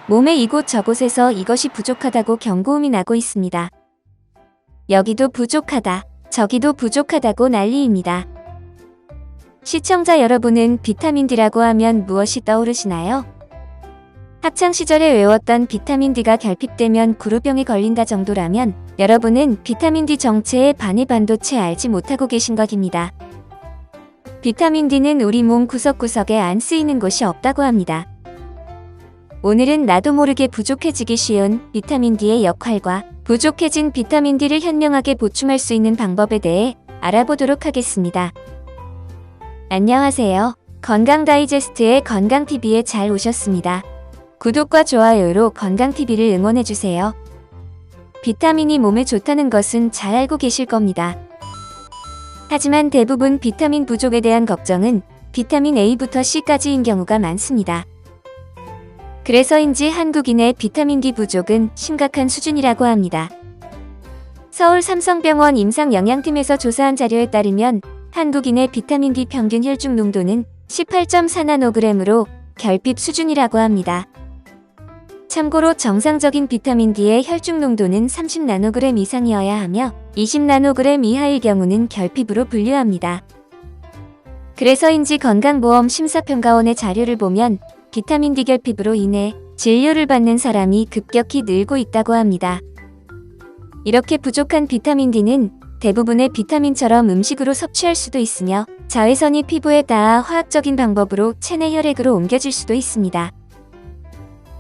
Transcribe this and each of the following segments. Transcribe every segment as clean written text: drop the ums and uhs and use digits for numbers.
몸의 이곳 저곳에서 이것이 부족하다고 경고음이 나고 있습니다. 여기도 부족하다, 저기도 부족하다고 난리입니다. 시청자 여러분은 비타민 D라고 하면 무엇이 떠오르시나요? 학창시절에 외웠던 비타민 D가 결핍되면 구루병에 걸린다 정도라면 여러분은 비타민 D 정체의 반의 반도 채 알지 못하고 계신 것입니다. 비타민 D는 우리 몸 구석구석에 안 쓰이는 곳이 없다고 합니다. 오늘은 나도 모르게 부족해지기 쉬운 비타민 D의 역할과 부족해진 비타민 D를 현명하게 보충할 수 있는 방법에 대해 알아보도록 하겠습니다. 안녕하세요. 건강다이제스트의 건강TV에 잘 오셨습니다. 구독과 좋아요로 건강TV를 응원해주세요. 비타민이 몸에 좋다는 것은 잘 알고 계실 겁니다. 하지만 대부분 비타민 부족에 대한 걱정은 비타민 A부터 C까지인 경우가 많습니다. 그래서인지 한국인의 비타민 D 부족은 심각한 수준이라고 합니다. 서울 삼성병원 임상영양팀에서 조사한 자료에 따르면 한국인의 비타민 D 평균 혈중 농도는 18.4나노그램으로 결핍 수준이라고 합니다. 참고로 정상적인 비타민 D의 혈중 농도는 30나노그램 이상이어야 하며 20나노그램 이하의 경우는 결핍으로 분류합니다. 그래서인지 건강보험심사평가원의 자료를 보면 비타민 D 결핍으로 인해 진료를 받는 사람이 급격히 늘고 있다고 합니다. 이렇게 부족한 비타민 D는 대부분의 비타민처럼 음식으로 섭취할 수도 있으며 자외선이 피부에 닿아 화학적인 방법으로 체내 혈액으로 옮겨질 수도 있습니다.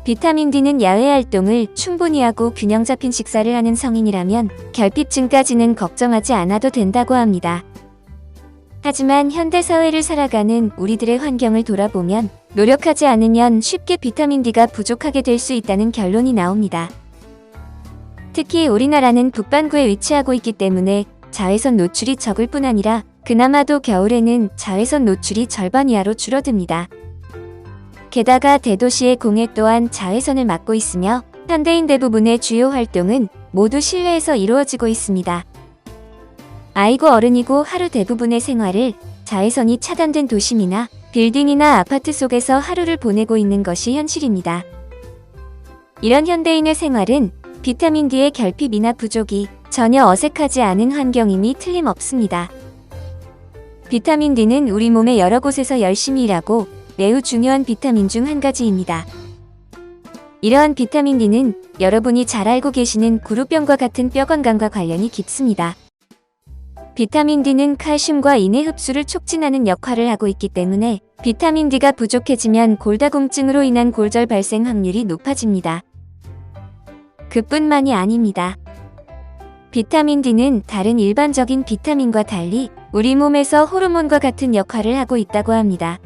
비타민 D는 야외 활동을 충분히 하고 균형 잡힌 식사를 하는 성인이라면 결핍증까지는 걱정하지 않아도 된다고 합니다. 하지만 현대사회를 살아가는 우리들의 환경을 돌아보면 노력하지 않으면 쉽게 비타민 D가 부족하게 될 수 있다는 결론이 나옵니다. 특히 우리나라는 북반구에 위치하고 있기 때문에 자외선 노출이 적을 뿐 아니라 그나마도 겨울에는 자외선 노출이 절반 이하로 줄어듭니다. 게다가 대도시의 공해 또한 자외선을 막고 있으며 현대인 대부분의 주요 활동은 모두 실내에서 이루어지고 있습니다. 아이고 어른이고 하루 대부분의 생활을 자외선이 차단된 도심이나 빌딩이나 아파트 속에서 하루를 보내고 있는 것이 현실입니다. 이런 현대인의 생활은 비타민 D의 결핍이나 부족이 전혀 어색하지 않은 환경임이 틀림없습니다. 비타민 D는 우리 몸의 여러 곳에서 열심히 일하고 매우 중요한 비타민 중 한 가지입니다. 이러한 비타민 D는 여러분이 잘 알고 계시는 구루병과 같은 뼈 건강과 관련이 깊습니다. 비타민 D는 칼슘과 인의 흡수를 촉진하는 역할을 하고 있기 때문에 비타민 D가 부족해지면 골다공증으로 인한 골절 발생 확률이 높아집니다. 그뿐만이 아닙니다. 비타민 D는 다른 일반적인 비타민과 달리 우리 몸에서 호르몬과 같은 역할을 하고 있다고 합니다.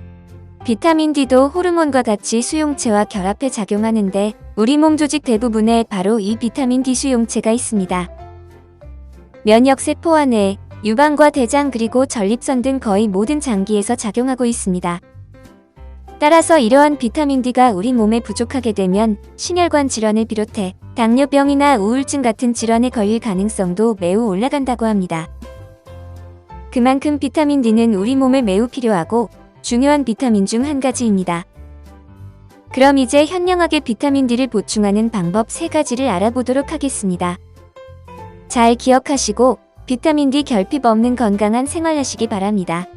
비타민 D도 호르몬과 같이 수용체와 결합해 작용하는데 우리 몸 조직 대부분에 바로 이 비타민 D 수용체가 있습니다. 면역세포 안에 유방과 대장 그리고 전립선 등 거의 모든 장기에서 작용하고 있습니다. 따라서 이러한 비타민 D가 우리 몸에 부족하게 되면 심혈관 질환을 비롯해 당뇨병이나 우울증 같은 질환에 걸릴 가능성도 매우 올라간다고 합니다. 그만큼 비타민 D는 우리 몸에 매우 필요하고 중요한 비타민 중 한 가지입니다. 그럼 이제 현명하게 비타민 D를 보충하는 방법 3가지를 알아보도록 하겠습니다. 잘 기억하시고 비타민 D 결핍 없는 건강한 생활하시기 바랍니다.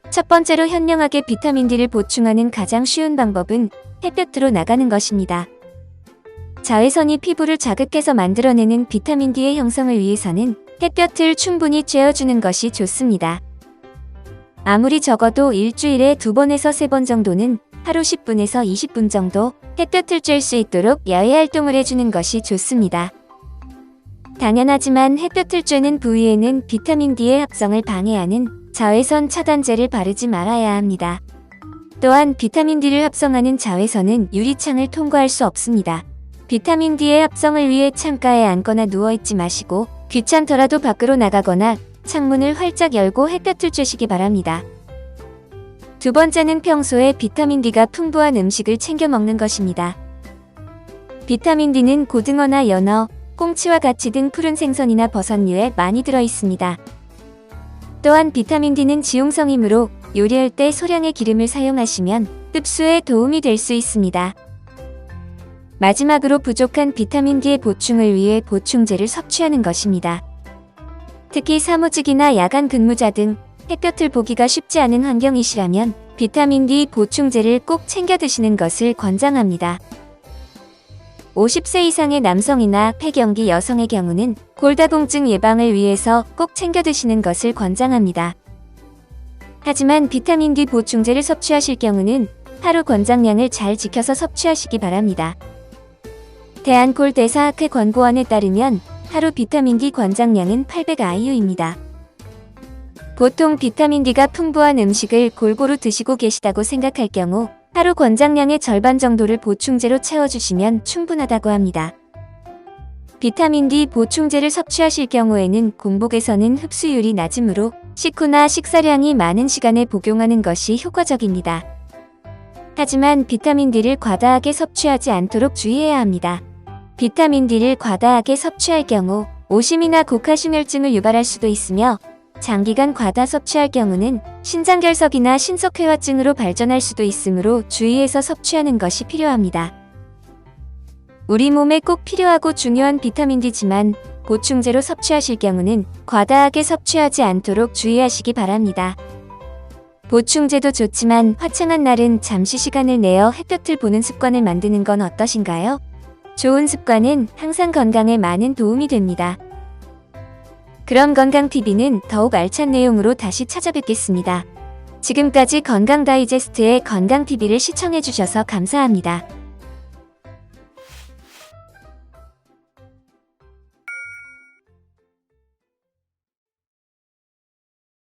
첫 번째로 현명하게 비타민 D를 보충하는 가장 쉬운 방법은 햇볕으로 나가는 것입니다. 자외선이 피부를 자극해서 만들어내는 비타민 D의 형성을 위해서는 햇볕을 충분히 쬐어주는 것이 좋습니다. 아무리 적어도 일주일에 2번에서 3번 정도는 하루 10분에서 20분 정도 햇볕을 쬐일 수 있도록 야외 활동을 해주는 것이 좋습니다. 당연하지만 햇볕을 쬐는 부위에는 비타민 D의 합성을 방해하는 자외선 차단제를 바르지 말아야 합니다. 또한 비타민 D를 합성하는 자외선은 유리창을 통과할 수 없습니다. 비타민 D의 합성을 위해 창가에 앉거나 누워있지 마시고 귀찮더라도 밖으로 나가거나 창문을 활짝 열고 햇볕을 쬐시기 바랍니다. 두 번째는 평소에 비타민 D가 풍부한 음식을 챙겨 먹는 것입니다. 비타민 D는 고등어나 연어, 꽁치와 가치 등 푸른 생선이나 버섯류에 많이 들어있습니다. 또한 비타민 D는 지용성이므로 요리할 때 소량의 기름을 사용하시면 흡수에 도움이 될 수 있습니다. 마지막으로 부족한 비타민 D의 보충을 위해 보충제를 섭취하는 것입니다. 특히 사무직이나 야간 근무자 등 햇볕을 보기가 쉽지 않은 환경이시라면 비타민 D 보충제를 꼭 챙겨 드시는 것을 권장합니다. 50세 이상의 남성이나 폐경기 여성의 경우는 골다공증 예방을 위해서 꼭 챙겨 드시는 것을 권장합니다. 하지만 비타민 D 보충제를 섭취하실 경우는 하루 권장량을 잘 지켜서 섭취하시기 바랍니다. 대한골대사학회 권고안에 따르면 하루 비타민 D 권장량은 800IU입니다. 보통 비타민 D가 풍부한 음식을 골고루 드시고 계시다고 생각할 경우 하루 권장량의 절반 정도를 보충제로 채워주시면 충분하다고 합니다. 비타민 D 보충제를 섭취하실 경우에는 공복에서는 흡수율이 낮으므로 식후나 식사량이 많은 시간에 복용하는 것이 효과적입니다. 하지만 비타민 D를 과다하게 섭취하지 않도록 주의해야 합니다. 비타민 D를 과다하게 섭취할 경우 오심이나 고칼슘혈증을 유발할 수도 있으며 장기간 과다 섭취할 경우는 신장결석이나 신석회화증으로 발전할 수도 있으므로 주의해서 섭취하는 것이 필요합니다. 우리 몸에 꼭 필요하고 중요한 비타민 D지만 보충제로 섭취하실 경우는 과다하게 섭취하지 않도록 주의하시기 바랍니다. 보충제도 좋지만 화창한 날은 잠시 시간을 내어 햇볕을 보는 습관을 만드는 건 어떠신가요? 좋은 습관은 항상 건강에 많은 도움이 됩니다. 그럼 건강TV는 더욱 알찬 내용으로 다시 찾아뵙겠습니다. 지금까지 건강 다이제스트의 건강TV를 시청해주셔서 감사합니다.